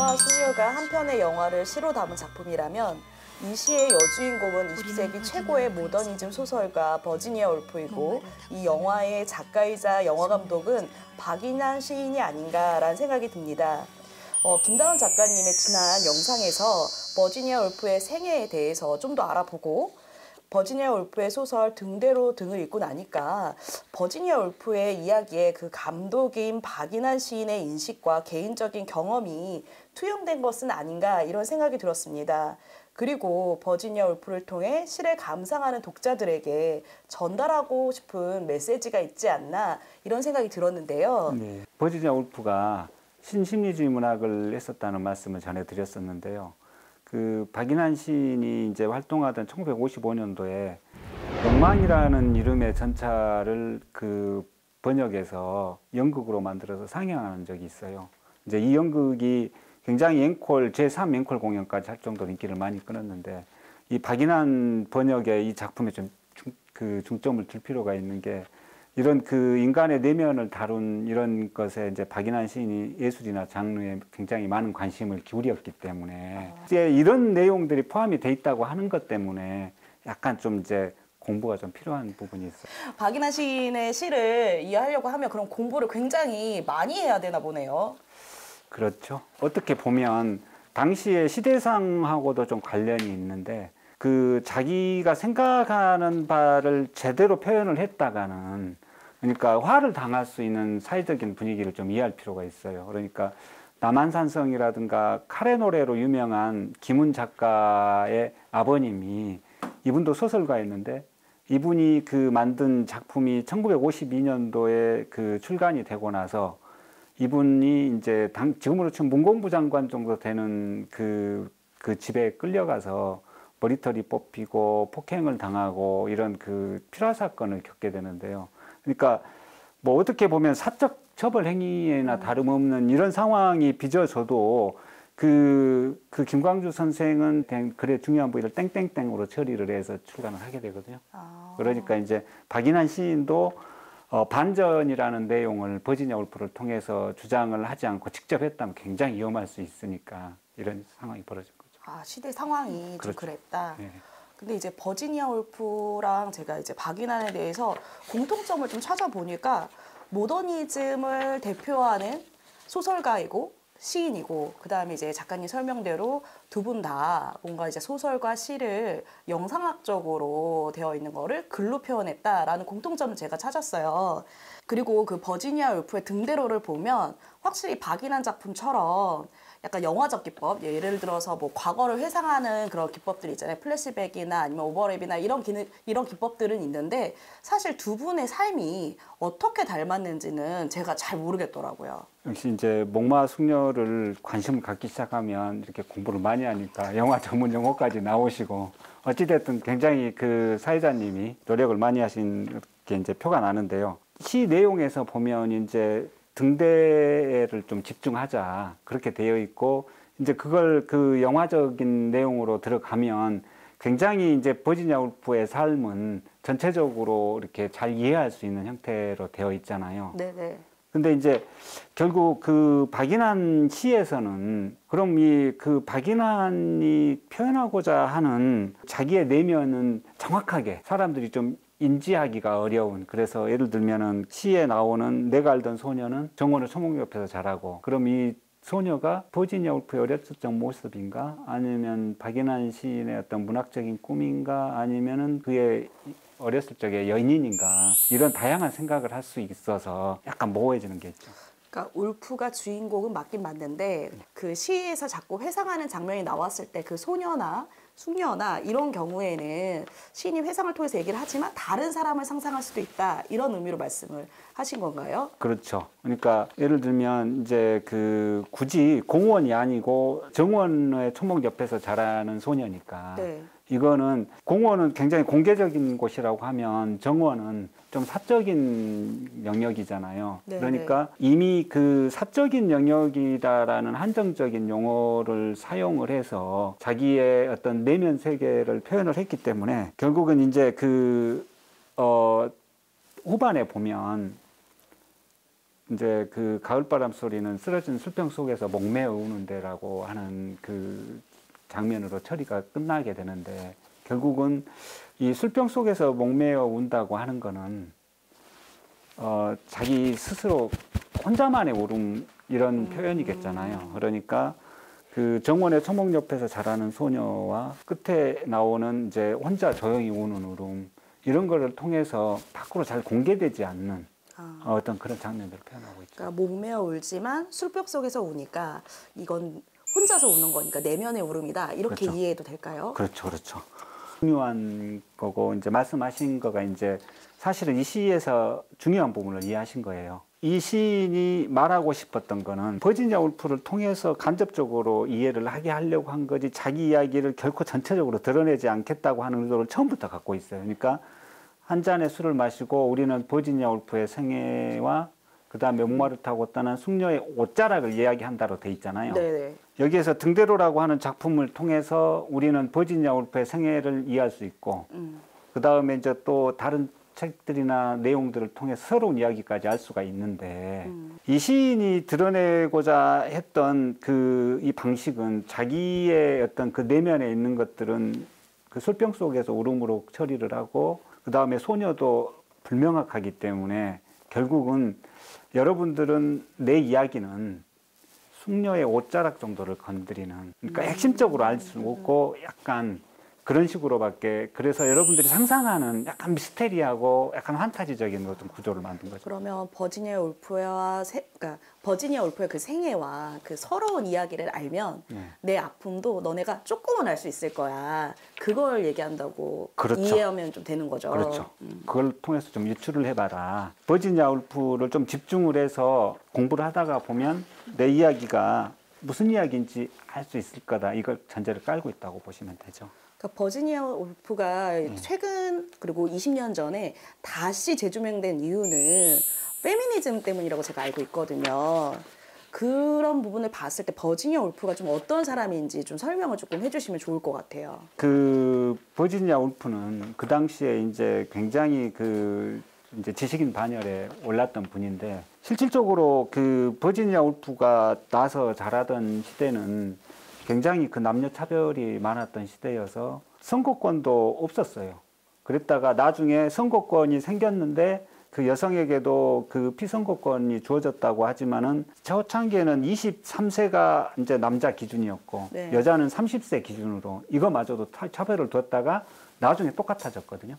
목마 숙녀가 한 편의 영화를 시로 담은 작품이라면 이 시의 여주인공은 20세기 최고의 모더니즘 소설가 버지니아 울프이고 이 영화의 작가이자 영화감독은 박인환 시인이 아닌가라는 생각이 듭니다. 김다은 작가님의 지난 영상에서 버지니아 울프의 생애에 대해서 좀 더 알아보고 버지니아 울프의 소설 등대로 등을 읽고 나니까 버지니아 울프의 이야기에 그 감독인 박인환 시인의 인식과 개인적인 경험이 투영된 것은 아닌가 이런 생각이 들었습니다. 그리고 버지니아 울프를 통해 시를 감상하는 독자들에게 전달하고 싶은 메시지가 있지 않나 이런 생각이 들었는데요. 네, 버지니아 울프가 신심리주의 문학을 했었다는 말씀을 전해드렸었는데요. 그 박인환 시인이 이제 활동하던 1955년도에 욕망이라는 이름의 전차를 그 번역해서 연극으로 만들어서 상영하는 적이 있어요. 이제 이 연극이 굉장히 앵콜, 제3 앵콜 공연까지 할 정도로 인기를 많이 끌었는데 이 박인환 번역의 이 작품에 좀 중점을 둘 필요가 있는 게 이런 그 인간의 내면을 다룬 이런 것에 이제 박인환 시인이 예술이나 장르에 굉장히 많은 관심을 기울였기 때문에 이제 이런 내용들이 포함이 돼 있다고 하는 것 때문에 약간 좀 이제 공부가 좀 필요한 부분이 있어요. 박인환 시인의 시를 이해하려고 하면 그런 공부를 굉장히 많이 해야 되나 보네요. 그렇죠. 어떻게 보면 당시의 시대상하고도 좀 관련이 있는데 그 자기가 생각하는 바를 제대로 표현을 했다가는 그러니까 화를 당할 수 있는 사회적인 분위기를 좀 이해할 필요가 있어요. 그러니까 남한산성이라든가 카레 노래로 유명한 김훈 작가의 아버님이 이분도 소설가였는데 이분이 그 만든 작품이 1952년도에 그 출간이 되고 나서 이분이 이제 지금으로 치면 문공부 장관 정도 되는 그 집에 끌려가서 머리털이 뽑히고 폭행을 당하고 이런 그 필화 사건을 겪게 되는데요. 그러니까 뭐 어떻게 보면 사적 처벌 행위나 다름없는 이런 상황이 빚어져도 그 김광주 선생은 글의 중요한 부위를 땡땡땡으로 처리를 해서 출간을 하게 되거든요. 그러니까 이제 박인환 시인도 반전이라는 내용을 버지니아 울프를 통해서 주장을 하지 않고 직접 했다면 굉장히 위험할 수 있으니까 이런 상황이 벌어진 거죠. 시대 상황이 그렇죠. 좀 그랬다. 네. 근데 이제 버지니아 울프랑 제가 이제 박인환에 대해서 공통점을 좀 찾아보니까 모더니즘을 대표하는 소설가이고 시인이고 그다음에 이제 작가님 설명대로 두 분 다 뭔가 이제 소설과 시를 영상학적으로 되어 있는 거를 글로 표현했다라는 공통점을 제가 찾았어요. 그리고 그 버지니아 울프의 등대로를 보면 확실히 박인환 작품처럼 약간 영화적 기법, 예를 들어서 뭐 과거를 회상하는 그런 기법들이 있잖아요. 플래시백이나 아니면 오버랩이나 이런 기법들은 있는데 사실 두 분의 삶이 어떻게 닮았는지는 제가 잘 모르겠더라고요. 역시 이제 목마 숙녀를 관심을 갖기 시작하면 이렇게 공부를 많이 하니까 영화 전문 용어까지 나오시고 어찌됐든 굉장히 그 사회자님이 노력을 많이 하신 게 이제 표가 나는데요. 시 내용에서 보면 이제 등대를 좀 집중하자 그렇게 되어 있고 이제 그걸 그 영화적인 내용으로 들어가면 굉장히 이제 버지니아 울프의 삶은 전체적으로 이렇게 잘 이해할 수 있는 형태로 되어 있잖아요. 네네. 근데 이제 결국 그 박인환 시에서는 그럼 이 그 박인환이 표현하고자 하는 자기의 내면은 정확하게 사람들이 좀 인지하기가 어려운, 그래서 예를 들면은 시에 나오는 내가 알던 소녀는 정원을 초목 옆에서 자라고, 그럼 이 소녀가 버지니아 울프의 어렸을 적 모습인가, 아니면 박인환 시인의 어떤 문학적인 꿈인가, 아니면은 그의 어렸을 적의 연인인가, 이런 다양한 생각을 할 수 있어서 약간 모호해지는 게 있죠. 그러니까 울프가 주인공은 맞긴 맞는데 그 시에서 자꾸 회상하는 장면이 나왔을 때 그 소녀나 숙녀나 이런 경우에는 시인이 회상을 통해서 얘기를 하지만 다른 사람을 상상할 수도 있다, 이런 의미로 말씀을 하신 건가요? 그렇죠. 그러니까 예를 들면 이제 그 굳이 공원이 아니고 정원의 초목 옆에서 자라는 소녀니까 네. 이거는 공원은 굉장히 공개적인 곳이라고 하면 정원은 좀 사적인 영역이잖아요. 네, 그러니까 이미 그 사적인 영역이다라는 한정적인 용어를 사용을 해서 자기의 어떤 내면 세계를 표현을 했기 때문에 결국은 이제 후반에 보면 이제 그 가을바람 소리는 쓰러진 술병 속에서 목매어 우는데라고 하는 그 장면으로 처리가 끝나게 되는데, 결국은 이 술병 속에서 목매어 운다고 하는 거는 자기 스스로 혼자만의 울음 이런 표현이겠잖아요. 그러니까 그 정원의 초목 옆에서 자라는 소녀와 끝에 나오는 이제 혼자 조용히 우는 울음, 이런 거를 통해서 밖으로 잘 공개되지 않는 어떤 그런 장면들을 표현하고 있죠. 그러니까 목매어 울지만 술병 속에서 우니까 이건 혼자서 우는 거니까 내면의 울음이다. 이렇게 그렇죠. 이해해도 될까요? 그렇죠, 그렇죠. 중요한 거고, 이제 말씀하신 거가 이제 사실은 이 시에서 중요한 부분을 이해하신 거예요. 이 시인이 말하고 싶었던 거는 버지니아 울프를 통해서 간접적으로 이해를 하게 하려고 한 거지, 자기 이야기를 결코 전체적으로 드러내지 않겠다고 하는 의도를 처음부터 갖고 있어요. 그러니까 한 잔의 술을 마시고 우리는 버지니아 울프의 생애와 그 다음에 목마를 타고 떠난 숙녀의 옷자락을 이야기한다로 돼 있잖아요. 네네. 여기에서 등대로라고 하는 작품을 통해서 우리는 버지니아 울프의 생애를 이해할 수 있고, 그 다음에 이제 또 다른 책들이나 내용들을 통해서 새로운 이야기까지 알 수가 있는데, 이 시인이 드러내고자 했던 이 방식은 자기의 어떤 그 내면에 있는 것들은 그 술병 속에서 울음으로 처리를 하고, 그 다음에 소녀도 불명확하기 때문에 결국은 여러분들은 내 이야기는 숙녀의 옷자락 정도를 건드리는, 그러니까 핵심적으로 알 수 없고 약간 그런 식으로밖에, 그래서 여러분들이 상상하는 약간 미스테리하고 약간 환타지적인 어떤 구조를 만든 거죠. 그러면 버지니아 울프와 그러니까 버지니아 울프의 그 생애와 그 서러운 이야기를 알면 내 아픔도 너네가 조금은 알 수 있을 거야. 그걸 얘기한다고 그렇죠. 이해하면 좀 되는 거죠. 그렇죠. 그걸 통해서 좀 유추를 해봐라. 버지니아 울프를 좀 집중을 해서 공부를 하다가 보면 내 이야기가 무슨 이야기인지 알 수 있을 거다. 이걸 전제를 깔고 있다고 보시면 되죠. 그러니까 버지니아 울프가 최근 그리고 20년 전에 다시 재조명된 이유는 페미니즘 때문이라고 제가 알고 있거든요. 그런 부분을 봤을 때 버지니아 울프가 좀 어떤 사람인지 좀 설명을 조금 해주시면 좋을 것 같아요. 그 버지니아 울프는 그 당시에 이제 굉장히 이제 지식인 반열에 올랐던 분인데, 실질적으로 그 버지니아 울프가 나서 자라던 시대는 굉장히 그 남녀 차별이 많았던 시대여서 선거권도 없었어요. 그랬다가 나중에 선거권이 생겼는데 그 여성에게도 그 피선거권이 주어졌다고 하지만은 초창기에는 23세가 이제 남자 기준이었고 네. 여자는 30세 기준으로 이거마저도 차별을 뒀다가 나중에 똑같아졌거든요.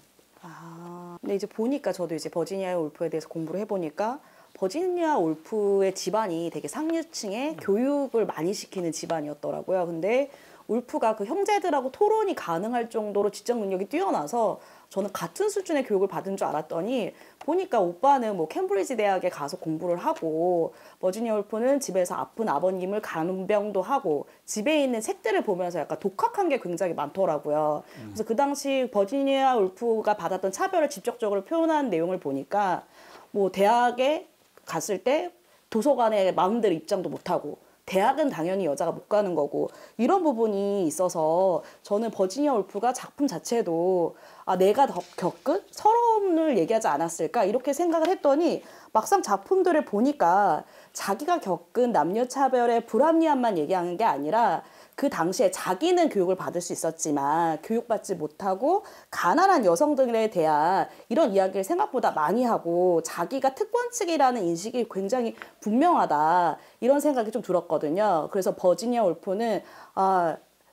근데 이제 보니까 저도 이제 버지니아 울프에 대해서 공부를 해보니까 버지니아 울프의 집안이 되게 상류층의 교육을 많이 시키는 집안이었더라고요. 근데 울프가 그 형제들하고 토론이 가능할 정도로 지적 능력이 뛰어나서 저는 같은 수준의 교육을 받은 줄 알았더니 보니까 오빠는 뭐 캠브리지 대학에 가서 공부를 하고 버지니아 울프는 집에서 아픈 아버님을 간병도 하고 집에 있는 책들을 보면서 약간 독학한 게 굉장히 많더라고요. 그래서 그 당시 버지니아 울프가 받았던 차별을 직접적으로 표현한 내용을 보니까 뭐 대학에 갔을 때 도서관에 마음대로 입장도 못하고 대학은 당연히 여자가 못 가는 거고 이런 부분이 있어서 저는 버지니아 울프가 작품 자체도 내가 겪은 서러움을 얘기하지 않았을까 이렇게 생각을 했더니 막상 작품들을 보니까 자기가 겪은 남녀차별의 불합리함만 얘기하는 게 아니라 그 당시에 자기는 교육을 받을 수 있었지만 교육받지 못하고 가난한 여성들에 대한 이런 이야기를 생각보다 많이 하고 자기가 특권층이라는 인식이 굉장히 분명하다 이런 생각이 좀 들었거든요. 그래서 버지니아 울프는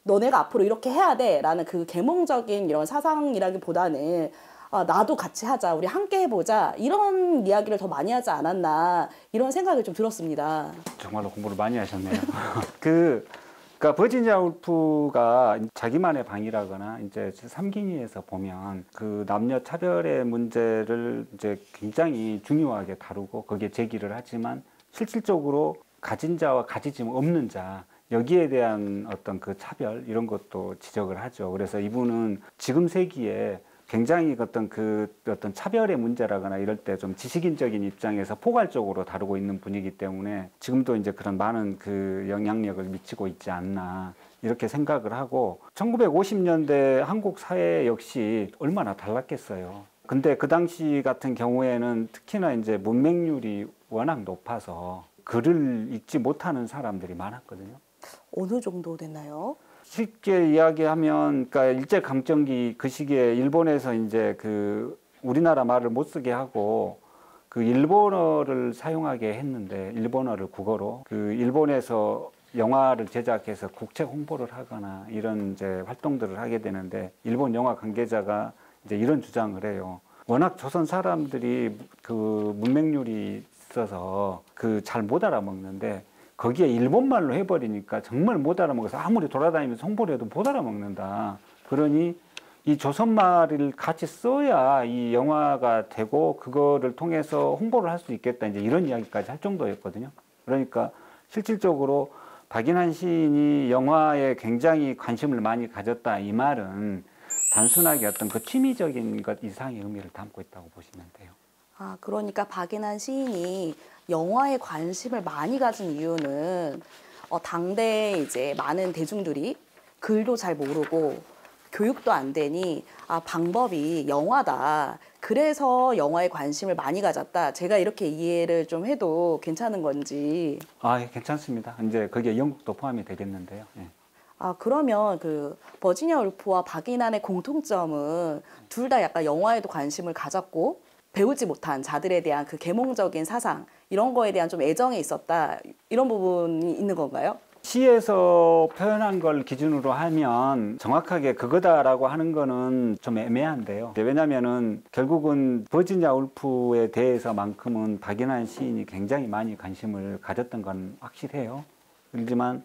너네가 앞으로 이렇게 해야 돼 라는 그 계몽적인 이런 사상이라기보다는 나도 같이 하자, 우리 함께 해보자 이런 이야기를 더 많이 하지 않았나 이런 생각이 좀 들었습니다. 정말로 공부를 많이 하셨네요. 그러니까 버지니아 울프가 자기만의 방이라거나 이제 삼기니에서 보면 그 남녀 차별의 문제를 이제 굉장히 중요하게 다루고 거기에 제기를 하지만 실질적으로 가진 자와 가지지 없는 자 여기에 대한 어떤 그 차별 이런 것도 지적을 하죠. 그래서 이분은 지금 세기에 굉장히 어떤 차별의 문제라거나 이럴 때 좀 지식인적인 입장에서 포괄적으로 다루고 있는 분이기 때문에 지금도 이제 그런 많은 그 영향력을 미치고 있지 않나 이렇게 생각을 하고 1950년대 한국 사회 역시 얼마나 달랐겠어요. 근데 그 당시 같은 경우에는 특히나 이제 문맹률이 워낙 높아서 글을 읽지 못하는 사람들이 많았거든요. 어느 정도 됐나요? 쉽게 이야기하면, 그러니까 일제강점기 그 시기에 일본에서 이제 그 우리나라 말을 못 쓰게 하고 그 일본어를 사용하게 했는데, 일본어를 국어로 그 일본에서 영화를 제작해서 국책 홍보를 하거나 이런 이제 활동들을 하게 되는데, 일본 영화 관계자가 이제 이런 주장을 해요. 워낙 조선 사람들이 그 문맹률이 있어서 그 잘 못 알아먹는데, 거기에 일본말로 해버리니까 정말 못 알아먹어서 아무리 돌아다니면서 홍보를 해도 못 알아먹는다. 그러니 이 조선말을 같이 써야 이 영화가 되고 그거를 통해서 홍보를 할 수 있겠다. 이제 이런 이야기까지 할 정도였거든요. 그러니까 실질적으로 박인환 시인이 영화에 굉장히 관심을 많이 가졌다. 이 말은 단순하게 어떤 그 취미적인 것 이상의 의미를 담고 있다고 보시면 돼요. 아, 그러니까 박인환 시인이 영화에 관심을 많이 가진 이유는 당대에 이제 많은 대중들이 글도 잘 모르고 교육도 안 되니 방법이 영화다. 그래서 영화에 관심을 많이 가졌다. 제가 이렇게 이해를 좀 해도 괜찮은 건지. 예, 괜찮습니다. 이제 거기에 영국도 포함이 되겠는데요. 예. 그러면 그 버지니아 울프와 박인환의 공통점은 둘 다 약간 영화에도 관심을 가졌고 배우지 못한 자들에 대한 그 계몽적인 사상 이런 거에 대한 좀 애정이 있었다. 이런 부분이 있는 건가요? 시에서 표현한 걸 기준으로 하면 정확하게 그거다라고 하는 거는 좀 애매한데요. 왜냐면은 결국은 버지니아 울프에 대해서만큼은 박인환 시인이 굉장히 많이 관심을 가졌던 건 확실해요. 그렇지만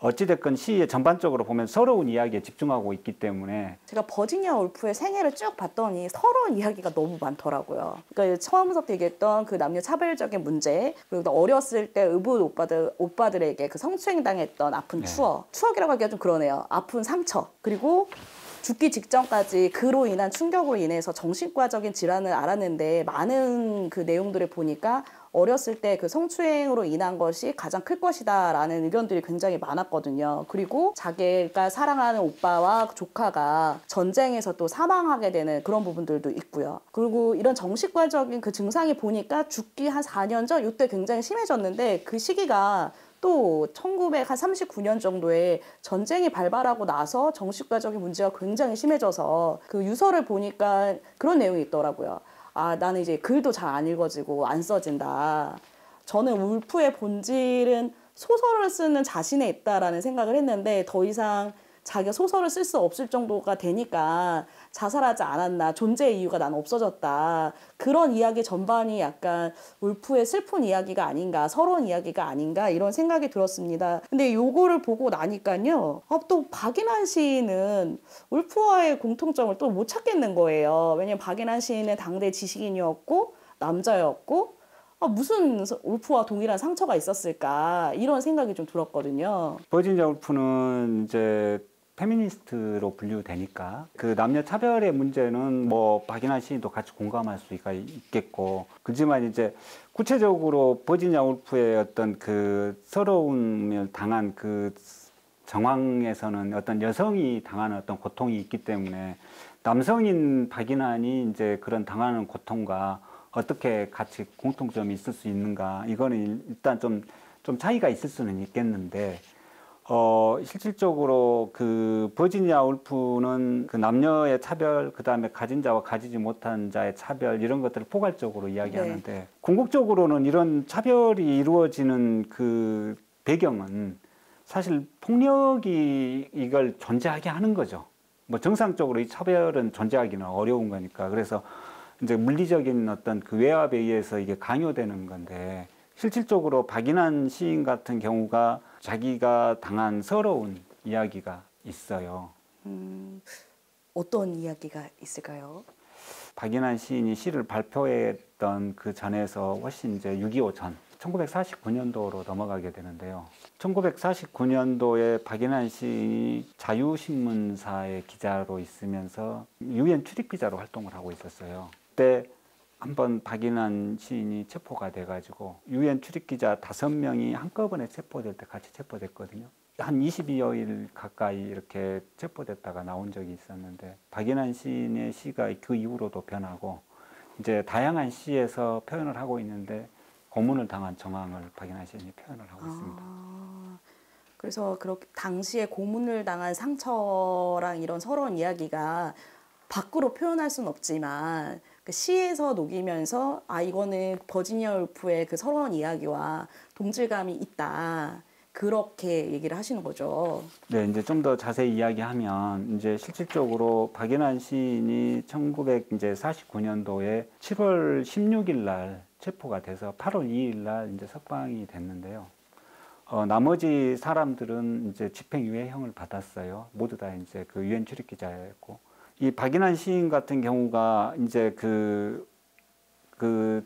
어찌됐건 시에 전반적으로 보면 서러운 이야기에 집중하고 있기 때문에 제가 버지니아 울프의 생애를 쭉 봤더니 서러운 이야기가 너무 많더라고요. 그러니까 처음부터 얘기했던 그 남녀 차별적인 문제, 그리고 또 어렸을 때 의붓 오빠들에게 그 성추행당했던 아픈 네. 추억이라고 하기가 좀 그러네요. 아픈 상처, 그리고 죽기 직전까지 그로 인한 충격으로 인해서 정신과적인 질환을 앓았는데 많은 그 내용들을 보니까 어렸을 때 그 성추행으로 인한 것이 가장 클 것이다라는 의견들이 굉장히 많았거든요. 그리고 자기가 사랑하는 오빠와 조카가 전쟁에서 또 사망하게 되는 그런 부분들도 있고요. 그리고 이런 정신과적인 그 증상이 보니까 죽기 한 4년 전 이때 굉장히 심해졌는데 그 시기가 또 1939년 정도에 전쟁이 발발하고 나서 정신과적인 문제가 굉장히 심해져서 그 유서를 보니까 그런 내용이 있더라고요. 나는 이제 글도 잘 안 읽어지고 안 써진다. 저는 울프의 본질은 소설을 쓰는 자신에 있다라는 생각을 했는데 더 이상 자기가 소설을 쓸 수 없을 정도가 되니까 자살하지 않았나, 존재의 이유가 난 없어졌다. 그런 이야기 전반이 약간 울프의 슬픈 이야기가 아닌가, 서러운 이야기가 아닌가 이런 생각이 들었습니다. 근데 요거를 보고 나니까요. 또 박인환 시인은 울프와의 공통점을 또 못 찾겠는 거예요. 왜냐면 박인환 시인은 당대 지식인이었고 남자였고 무슨 울프와 동일한 상처가 있었을까 이런 생각이 좀 들었거든요. 버지니아 울프는 이제 페미니스트로 분류되니까 그 남녀 차별의 문제는 뭐 박인환 시인도 같이 공감할 수가 있겠고, 그렇지만 이제 구체적으로 버지니아 울프의 어떤 그 서러움을 당한 그 정황에서는 어떤 여성이 당하는 어떤 고통이 있기 때문에 남성인 박인환이 이제 그런 당하는 고통과 어떻게 같이 공통점이 있을 수 있는가, 이거는 일단 좀 차이가 있을 수는 있겠는데, 실질적으로 그 버지니아 울프는 그 남녀의 차별, 그 다음에 가진 자와 가지지 못한 자의 차별, 이런 것들을 포괄적으로 이야기하는데, 네. 궁극적으로는 이런 차별이 이루어지는 그 배경은 사실 폭력이 이걸 존재하게 하는 거죠. 뭐 정상적으로 이 차별은 존재하기는 어려운 거니까. 그래서 이제 물리적인 어떤 그 외압에 의해서 이게 강요되는 건데, 실질적으로 박인환 시인 같은 경우가 자기가 당한 서러운 이야기가 있어요. 어떤 이야기가 있을까요? 박인환 시인이 시를 발표했던 그 전에서 훨씬 이제 6.25 전, 1949년도로 넘어가게 되는데요. 1949년도에 박인환 시인이 자유신문사의 기자로 있으면서 유엔 출입 기자로 활동을 하고 있었어요. 그때 한번 박인환 시인이 체포가 돼가지고 유엔 출입기자 5명이 한꺼번에 체포될 때 같이 체포됐거든요. 한 22여일 가까이 이렇게 체포됐다가 나온 적이 있었는데, 박인환 시인의 시가 그 이후로도 변하고 이제 다양한 시에서 표현을 하고 있는데, 고문을 당한 정황을 박인환 시인이 표현을 하고 있습니다. 그래서 그렇게 당시에 고문을 당한 상처랑 이런 서러운 이야기가 밖으로 표현할 수는 없지만 그 시에서 녹이면서 아 이거는 버지니아 울프의 그 서러운 이야기와 동질감이 있다. 그렇게 얘기를 하시는 거죠. 네, 이제 좀 더 자세히 이야기하면 이제 실질적으로 박인환 시인이 1949년도에 7월 16일 날 체포가 돼서 8월 2일 날 이제 석방이 됐는데요. 나머지 사람들은 이제 집행유예형을 받았어요. 모두 다 이제 그 유엔 출입기자였고, 이 박인환 시인 같은 경우가 이제 그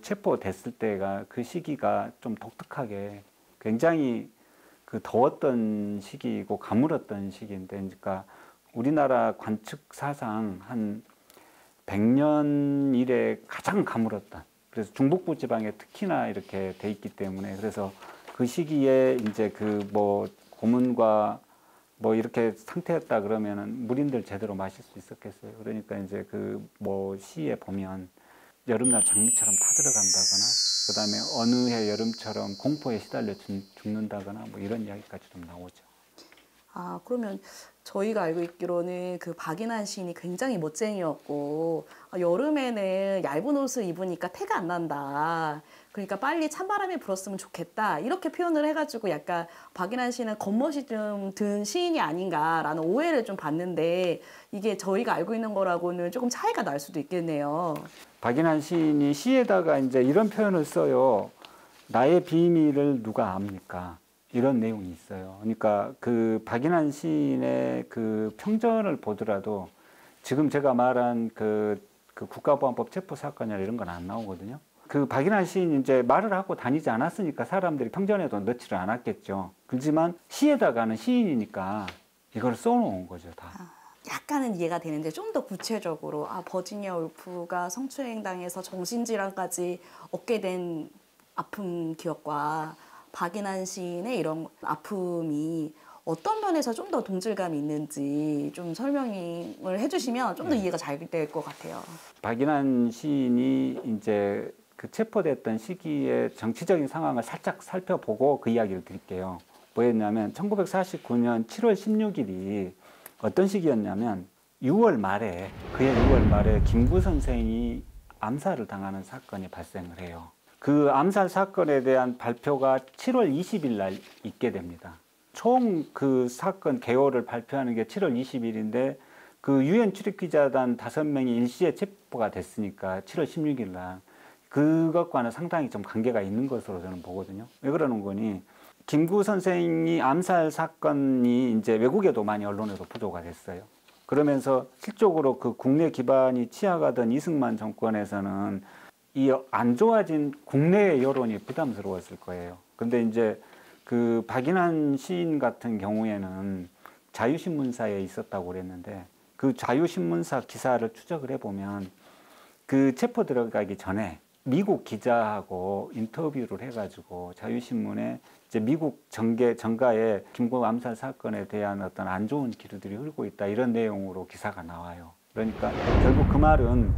체포됐을 때가 그 시기가 좀 독특하게 굉장히 그 더웠던 시기이고 가물었던 시기인데, 그러니까 우리나라 관측 사상 한 100년 이래 가장 가물었던, 그래서 중북부 지방에 특히나 이렇게 돼 있기 때문에, 그래서 그 시기에 이제 그 뭐 고문과 뭐 이렇게 상태였다 그러면은 물인들 제대로 마실 수 있었겠어요. 그러니까 이제 그 뭐 시에 보면 여름날 장미처럼 타들어간다거나, 그 다음에 어느 해 여름처럼 공포에 시달려 죽는다거나 뭐 이런 이야기까지 좀 나오죠. 아, 그러면 저희가 알고 있기로는 그 박인환 시인이 굉장히 멋쟁이였고 여름에는 얇은 옷을 입으니까 태가 안 난다. 그러니까 빨리 찬바람이 불었으면 좋겠다. 이렇게 표현을 해가지고 약간 박인환 시인은 겉멋이 좀 든 시인이 아닌가라는 오해를 좀 받는데 이게 저희가 알고 있는 거라고는 조금 차이가 날 수도 있겠네요. 박인환 시인이 시에다가 이제 이런 표현을 써요. 나의 비밀을 누가 압니까? 이런 내용이 있어요. 그러니까 그 박인환 시인의 그 평전을 보더라도 지금 제가 말한 그 국가보안법 체포 사건이나 이런 건 안 나오거든요. 그 박인환 시인이 이제 말을 하고 다니지 않았으니까 사람들이 평전에도 넣지를 않았겠죠. 그렇지만 시에다가는 시인이니까 이걸 써놓은 거죠, 다. 약간은 이해가 되는데 좀 더 구체적으로 버지니아 울프가 성추행당해서 정신질환까지 얻게 된 아픔 기억과 박인환 시인의 이런 아픔이 어떤 면에서 좀 더 동질감이 있는지 좀 설명을 해주시면 좀 더 이해가 잘 될 것 같아요. 박인환 시인이 이제 그 체포됐던 시기의 정치적인 상황을 살짝 살펴보고 그 이야기를 드릴게요. 뭐였냐면 1949년 7월 16일이 어떤 시기였냐면 6월 말에, 그해 6월 말에 김구 선생이 암살을 당하는 사건이 발생을 해요. 그 암살 사건에 대한 발표가 7월 20일 날 있게 됩니다. 총 그 사건 개요를 발표하는 게 7월 20일인데 그 유엔 출입기자단 5명이 일시에 체포가 됐으니까 7월 16일 날 그것과는 상당히 좀 관계가 있는 것으로 저는 보거든요. 왜 그러는 거니? 김구 선생이 암살 사건이 이제 외국에도 많이 언론에도 보도가 됐어요. 그러면서 실적으로 그 국내 기반이 취약하던 이승만 정권에서는 이 안 좋아진 국내의 여론이 부담스러웠을 거예요. 근데 이제 그 박인환 시인 같은 경우에는 자유신문사에 있었다고 그랬는데 그 자유신문사 기사를 추적을 해보면 그 체포 들어가기 전에 미국 기자하고 인터뷰를 해가지고 자유신문에 이제 미국 정가에 김구 암살 사건에 대한 어떤 안 좋은 기류들이 흐르고 있다 이런 내용으로 기사가 나와요. 그러니까 결국 그 말은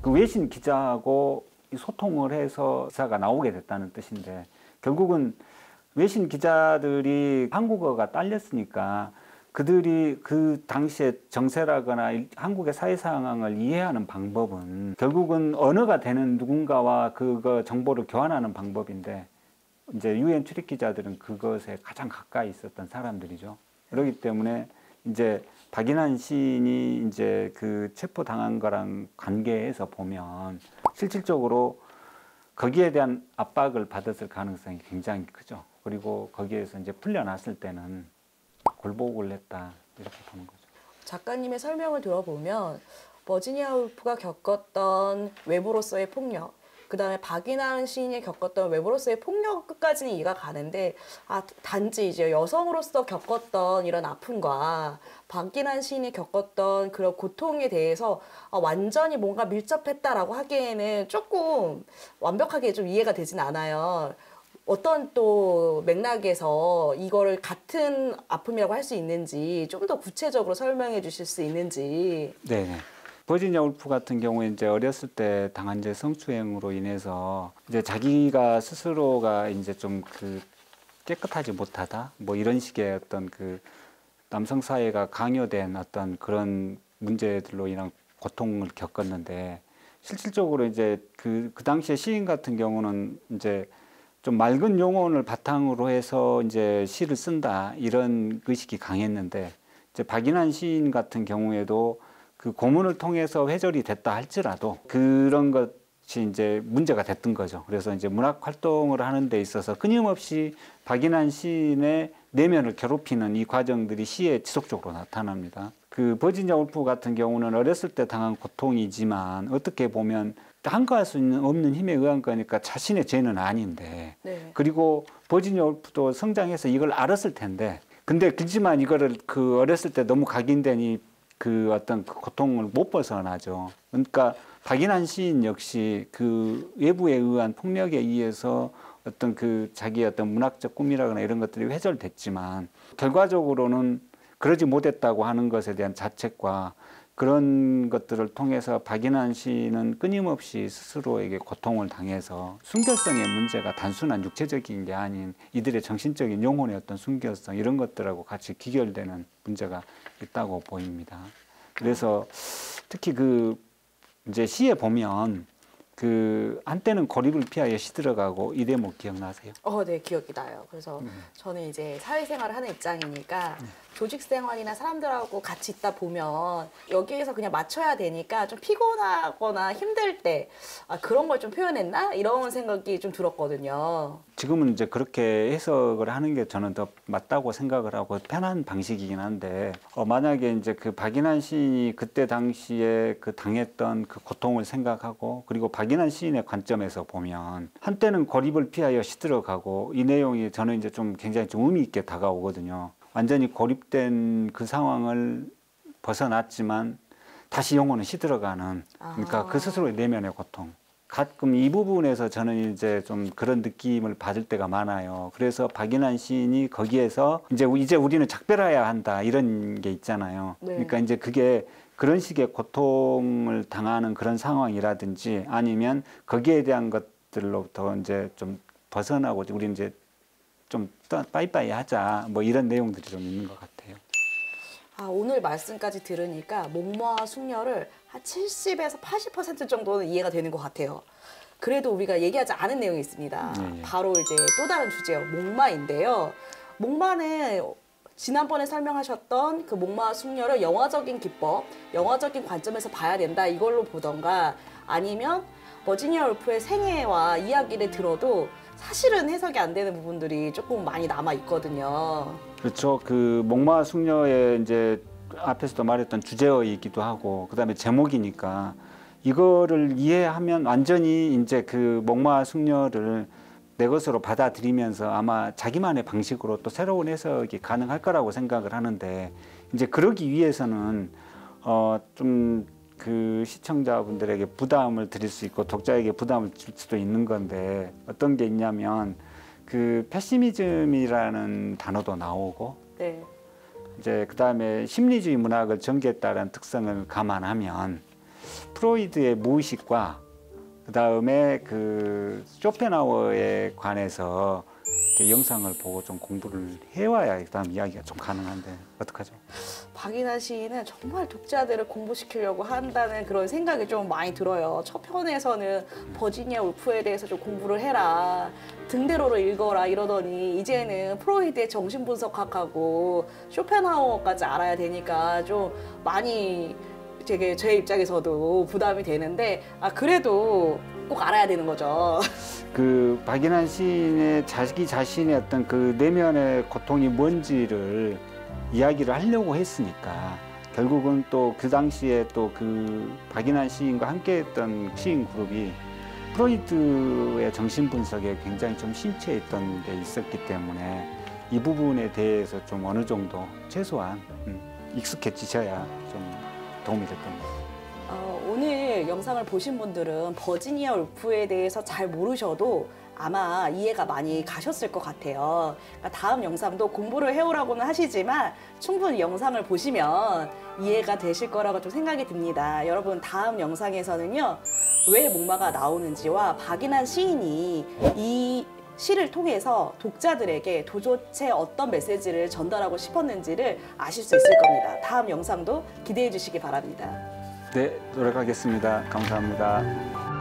그 외신 기자하고 소통을 해서 기사가 나오게 됐다는 뜻인데 결국은 외신 기자들이 한국어가 딸렸으니까 그들이 그 당시에 정세라거나 한국의 사회 상황을 이해하는 방법은 결국은 언어가 되는 누군가와 그거 정보를 교환하는 방법인데 이제 유엔 출입 기자들은 그것에 가장 가까이 있었던 사람들이죠. 그렇기 때문에 이제 박인환 시인이 이제 그 체포 당한 거랑 관계해서 보면 실질적으로 거기에 대한 압박을 받았을 가능성이 굉장히 크죠. 그리고 거기에서 이제 풀려났을 때는 굴복을 했다 이렇게 보는 거죠. 작가님의 설명을 들어보면 버지니아 울프가 겪었던 외부로서의 폭력, 그 다음에 박인환 시인이 겪었던 외부로서의 폭력 끝까지는 이해가 가는데 단지 이제 여성으로서 겪었던 이런 아픔과 박인환 시인이 겪었던 그런 고통에 대해서 완전히 뭔가 밀접했다라고 하기에는 조금 완벽하게 좀 이해가 되진 않아요. 어떤 또 맥락에서 이거를 같은 아픔이라고 할 수 있는지 좀 더 구체적으로 설명해 주실 수 있는지. 네. 버지니아 울프 같은 경우에 이제 어렸을 때 당한 이제 성추행으로 인해서 이제 자기가 스스로가 이제 좀 그 깨끗하지 못하다 뭐 이런 식의 어떤 그 남성 사회가 강요된 어떤 그런 문제들로 인한 고통을 겪었는데 실질적으로 이제 그 당시에 시인 같은 경우는 이제 좀 맑은 용언을 바탕으로 해서 이제 시를 쓴다 이런 의식이 강했는데 이제 박인환 시인 같은 경우에도 그 고문을 통해서 회절이 됐다 할지라도 그런 것이 이제 문제가 됐던 거죠. 그래서 이제 문학 활동을 하는 데 있어서 끊임없이 박인환 시인의 내면을 괴롭히는 이 과정들이 시에 지속적으로 나타납니다. 그 버지니아 울프 같은 경우는 어렸을 때 당한 고통이지만 어떻게 보면 한가할 수 없는 힘에 의한 거니까 자신의 죄는 아닌데 네. 그리고 버지니아 울프도 성장해서 이걸 알았을 텐데 근데 그지만 이거를 그 어렸을 때 너무 각인되니 그 어떤 그 고통을 못 벗어나죠. 그러니까 박인환 시인 역시 그 외부에 의한 폭력에 의해서 어떤 그 자기의 어떤 문학적 꿈이라거나 이런 것들이 훼절됐지만 결과적으로는 그러지 못했다고 하는 것에 대한 자책과 그런 것들을 통해서 박인환 시인은 끊임없이 스스로에게 고통을 당해서 순결성의 문제가 단순한 육체적인 게 아닌 이들의 정신적인 영혼의 어떤 순결성 이런 것들하고 같이 귀결되는 문제가 있다고 보입니다. 그래서 특히 그 이제 시에 보면 그 한때는 고립을 피하여 시들어가고 이 대목 기억나세요? 네, 기억이 나요. 그래서 저는 이제 사회생활을 하는 입장이니까 조직 생활이나 사람들하고 같이 있다 보면 여기에서 그냥 맞춰야 되니까 좀 피곤하거나 힘들 때 그런 걸 좀 표현했나? 이런 생각이 좀 들었거든요. 지금은 이제 그렇게 해석을 하는 게 저는 더 맞다고 생각을 하고 편한 방식이긴 한데 만약에 이제 그 박인환 시인이 그때 당시에 그 당했던 그 고통을 생각하고 그리고 박인환 시인의 관점에서 보면 한때는 고립을 피하여 시들어가고 이 내용이 저는 이제 좀 굉장히 좀 의미 있게 다가오거든요. 완전히 고립된 그 상황을 벗어났지만 다시 영혼은 시들어가는 그러니까 그 스스로의 내면의 고통. 가끔 이 부분에서 저는 이제 좀 그런 느낌을 받을 때가 많아요. 그래서 박인환 시인이 거기에서 이제 우리는 작별해야 한다 이런 게 있잖아요. 네. 그러니까 이제 그게 그런 식의 고통을 당하는 그런 상황이라든지 아니면 거기에 대한 것들로부터 이제 좀 벗어나고 우리 이제 좀 빠이빠이 하자 뭐 이런 내용들이 좀 있는 것 같아요. 오늘 말씀까지 들으니까 목마와 숙녀를 한 70에서 80% 정도는 이해가 되는 것 같아요. 그래도 우리가 얘기하지 않은 내용이 있습니다. 바로 이제 또 다른 주제요. 목마인데요. 목마는 지난번에 설명하셨던 그 목마와 숙녀를 영화적인 기법, 영화적인 관점에서 봐야 된다 이걸로 보던가 아니면 버지니아 울프의 생애와 이야기를 들어도 사실은 해석이 안 되는 부분들이 조금 많이 남아 있거든요. 그렇죠. 그 목마 숙녀의 이제 앞에서도 말했던 주제어이기도 하고 그다음에 제목이니까 이거를 이해하면 완전히 이제 그 목마 숙녀를 내 것으로 받아들이면서 아마 자기만의 방식으로 또 새로운 해석이 가능할 거라고 생각을 하는데 이제 그러기 위해서는 좀 그 시청자분들에게 부담을 드릴 수 있고 독자에게 부담을 줄 수도 있는 건데 어떤 게 있냐면 그 패시미즘이라는 단어도 나오고 네. 이제 그다음에 심리주의 문학을 전개했다는 특성을 감안하면 프로이드의 무의식과 그다음에 그 쇼펜하우어에 관해서 영상을 보고 좀 공부를 해와야 그다음 이야기가 좀 가능한데 어떡하죠? 박인환 시인은 정말 독자들을 공부시키려고 한다는 그런 생각이 좀 많이 들어요. 첫 편에서는 버지니아 울프에 대해서 좀 공부를 해라. 등대로를 읽어라 이러더니 이제는 프로이드의 정신분석학하고 쇼펜하우어까지 알아야 되니까 좀 많이 되게 제 입장에서도 부담이 되는데 그래도 꼭 알아야 되는 거죠. 그 박인환 시인의 자기 자신의 어떤 그 내면의 고통이 뭔지를 이야기를 하려고 했으니까 결국은 또 그 당시에 또 그 박인환 시인과 함께했던 시인 그룹이 프로이트의 정신 분석에 굉장히 좀 심취했던 데 있었기 때문에 이 부분에 대해서 좀 어느 정도 최소한 익숙해지셔야 좀 도움이 될 겁니다. 오늘 영상을 보신 분들은 버지니아 울프에 대해서 잘 모르셔도 아마 이해가 많이 가셨을 것 같아요. 그러니까 다음 영상도 공부를 해오라고는 하시지만 충분히 영상을 보시면 이해가 되실 거라고 좀 생각이 듭니다. 여러분, 다음 영상에서는요, 왜 목마가 나오는지와 박인환 시인이 이 시를 통해서 독자들에게 도대체 어떤 메시지를 전달하고 싶었는지를 아실 수 있을 겁니다. 다음 영상도 기대해 주시기 바랍니다. 네, 노력하겠습니다. 감사합니다.